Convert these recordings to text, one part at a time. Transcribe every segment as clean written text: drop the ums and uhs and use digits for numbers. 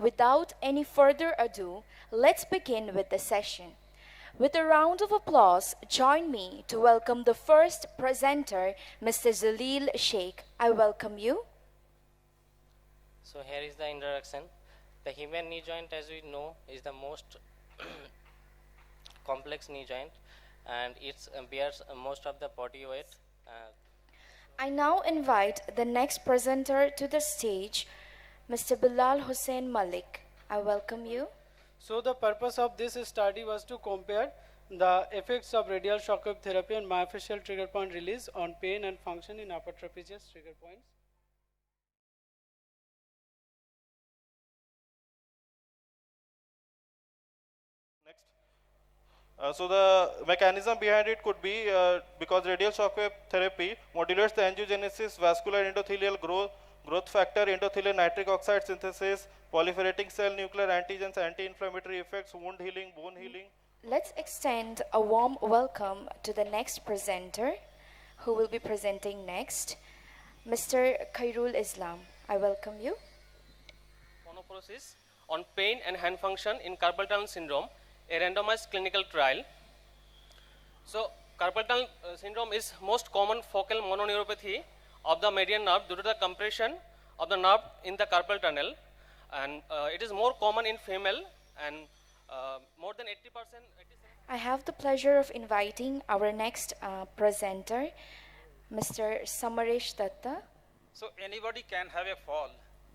Without any further ado, let's begin with the session. With a round of applause, join me to welcome the first presenter, Mr. Zalil Sheikh. I welcome you. So here is the introduction. The human knee joint, as we know, is the most complex knee joint, and it bears most of the body weight. I now invite the next presenter to the stage, Mr. Bilal Hussain Malik. I welcome you. So the purpose of this study was to compare the effects of radial shockwave therapy and myofascial trigger point release on pain and function in upper trapezius trigger points. Next. So the mechanism behind it could be because radial shockwave therapy modulates the angiogenesis, vascular endothelial growth factor, endothelial nitric oxide synthesis, proliferating cell nuclear antigens, anti-inflammatory effects, wound healing, bone healing. Let's extend a warm welcome to the next presenter who will be presenting next, Mr. Khairul Islam. I welcome you. Monoporosis on pain and hand function in carpal tunnel syndrome, a randomized clinical trial. So, carpal tunnel syndrome is most common focal mononeuropathy of the median nerve due to the compression of the nerve in the carpal tunnel, and it is more common in female, and more than 80%. I have the pleasure of inviting our next presenter, Mr. Samaresh Datta. So anybody can have a fall,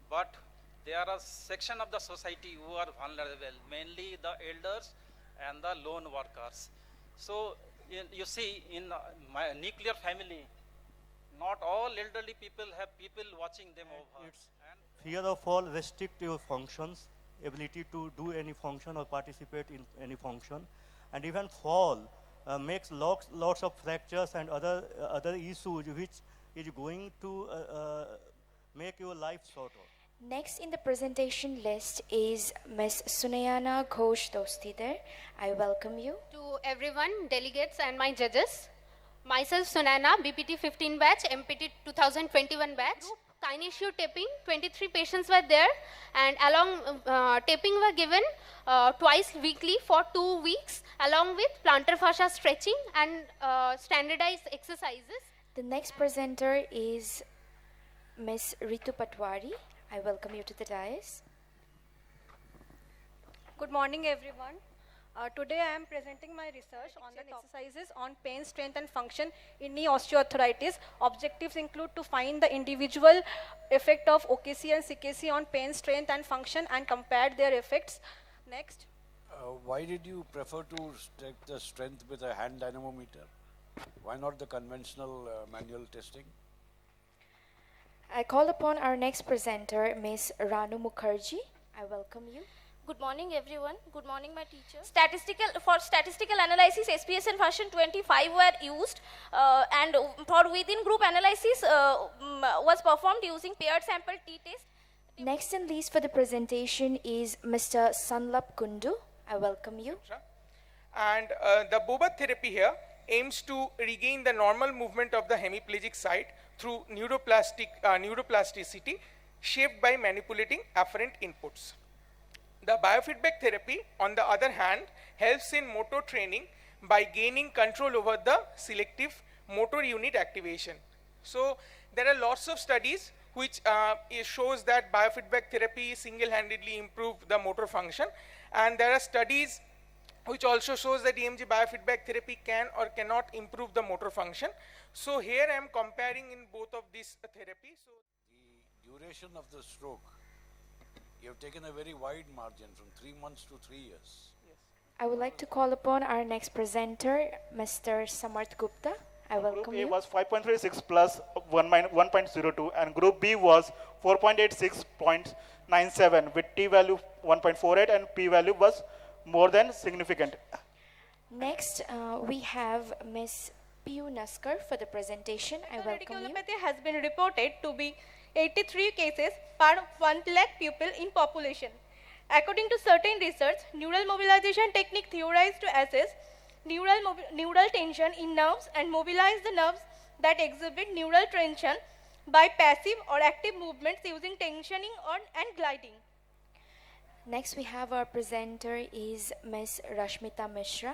but there are a section of the society who are vulnerable, mainly the elders and the lone workers. So you see, in my nuclear family, not all elderly people have people watching them over. Fear of fall restrict your functions, ability to do any function or participate in any function, and even fall makes lots of fractures and other issues which is going to make your life shorter. Next in the presentation list is Ms. Sunayana Ghosh Dostidar. I welcome you. To everyone, delegates and my judges. Myself Sunayana, BPT 15 batch, MPT 2021 batch. Kinesio taping, 23 patients were there, and along taping were given twice weekly for 2 weeks, along with plantar fascia stretching and standardized exercises. The next presenter is Ms. Ritu Patwari. I welcome you to the dais. Good morning, everyone. Today I am presenting my research on the exercises on pain, strength and function in knee osteoarthritis. Objectives include to find the individual effect of OKC and CKC on pain, strength and function and compare their effects. Next. Why did you prefer to check the strength with a hand dynamometer? Why not the conventional manual testing? I call upon our next presenter, Ms. Ranu Mukherjee. I welcome you. Good morning, everyone. Good morning, my teacher. For statistical analysis, SPS and version 25 were used, and for within group analysis was performed using paired sample t-test. Next in list for the presentation is Mr. Sanlap Kundu. I welcome you. And the Bobat therapy here aims to regain the normal movement of the hemiplegic site through neuroplasticity shaped by manipulating afferent inputs. The biofeedback therapy, on the other hand, helps in motor training by gaining control over the selective motor unit activation. So there are lots of studies which shows that biofeedback therapy single-handedly improve the motor function, and there are studies which also shows that EMG biofeedback therapy can or cannot improve the motor function. So here I am comparing in both of these therapies. So the duration of the stroke, you have taken a very wide margin from 3 months to 3 years. Yes. I would like to call upon our next presenter, Mr. Samarth Gupta. I welcome Group A you. was 5.36 plus 1.02 and Group B was 4.86.97 with T value 1.48 and P value was more than significant. Next, we have Ms. Piyu Naskar for the presentation. I welcome you. Radiculopathy has been reported to be 83 cases per 1 lakh people in population. According to certain research, neural mobilization technique theorized to assess neural tension in nerves and mobilize the nerves that exhibit neural tension by passive or active movements using tensioning and gliding. Next, we have our presenter is Ms. Rashmita Mishra.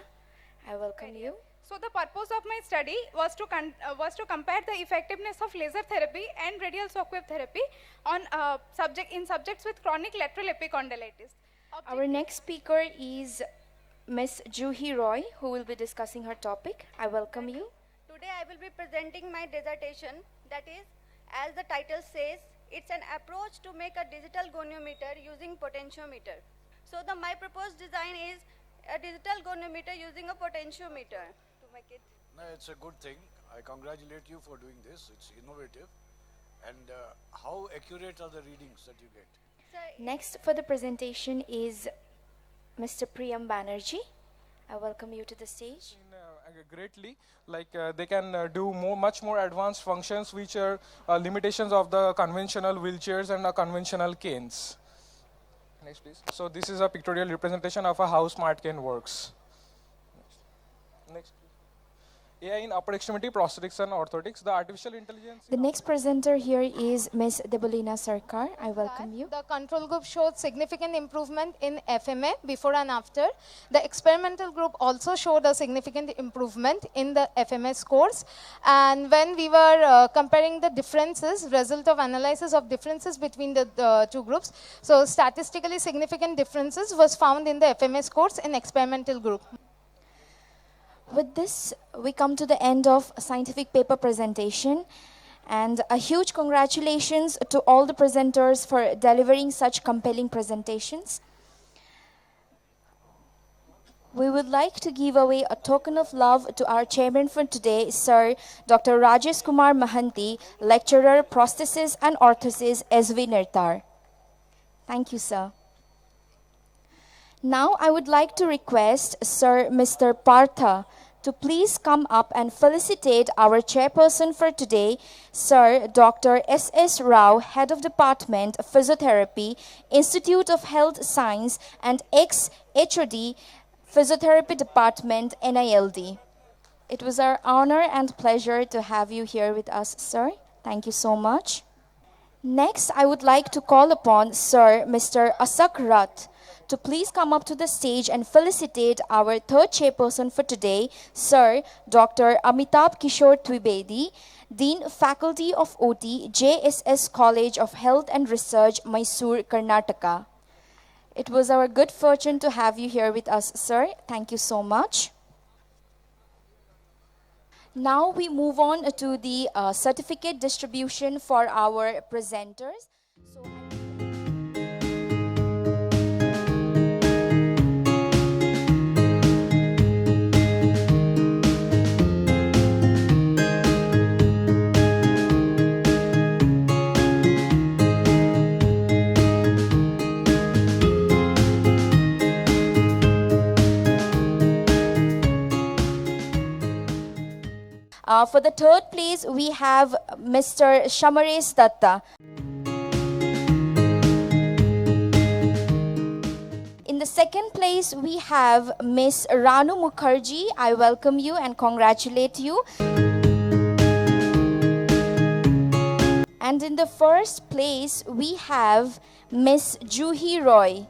I welcome you. So the purpose of my study was to compare the effectiveness of laser therapy and radial shockwave therapy on subjects with chronic lateral epicondylitis. Our next speaker is Ms. Juhi Roy, who will be discussing her topic. I welcome you. Today I will be presenting my dissertation, that is, as the title says, it's an approach to make a digital goniometer using potentiometer. So my proposed design is a digital goniometer using a potentiometer to make it. No, it's a good thing. I congratulate you for doing this. It's innovative. And how accurate are the readings that you get? Next for the presentation is Mr. Priyam Banerjee. I welcome you to the stage. Greatly, like they can do much more advanced functions which are limitations of the conventional wheelchairs and conventional canes. Next please. So this is a pictorial representation of how smart cane works. Next. AI in upper extremity prosthetics and orthotics, the artificial intelligence. The next presenter here is Ms. Debolina Sarkar. I welcome you. The control group showed significant improvement in FMA before and after. The experimental group also showed a significant improvement in the FMA scores. And when we were comparing the differences, result of analysis of differences between the two groups, so statistically significant differences was found in the FMA scores in experimental group. With this, we come to the end of scientific paper presentation, and a huge congratulations to all the presenters for delivering such compelling presentations. We would like to give away a token of love to our chairman for today, Sir Dr. Rajesh Kumar Mahanti, lecturer, prosthesis and orthosis, SV Nirtar. Thank you, sir. Now I would like to request Sir Mr. Partha to please come up and felicitate our chairperson for today, Sir Dr. S.S. Rao, Head of Department of Physiotherapy, Institute of Health Science and ex-HOD, Physiotherapy Department, NILD. It was our honor and pleasure to have you here with us, sir. Thank you so much. Next, I would like to call upon Sir Mr. Asak Rath to please come up to the stage and felicitate our third chairperson for today, Sir Dr. Amitabh Kishore Twibedi, Dean Faculty of OT, JSS College of Health and Research, Mysore, Karnataka. It was our good fortune to have you here with us, sir. Thank you so much. Now we move on to the certificate distribution for our presenters. For the third place, we have Mr. Shamares Datta. In the second place, we have Miss Ranu Mukherjee. I welcome you and congratulate you. And in the first place, we have Miss Juhi Roy.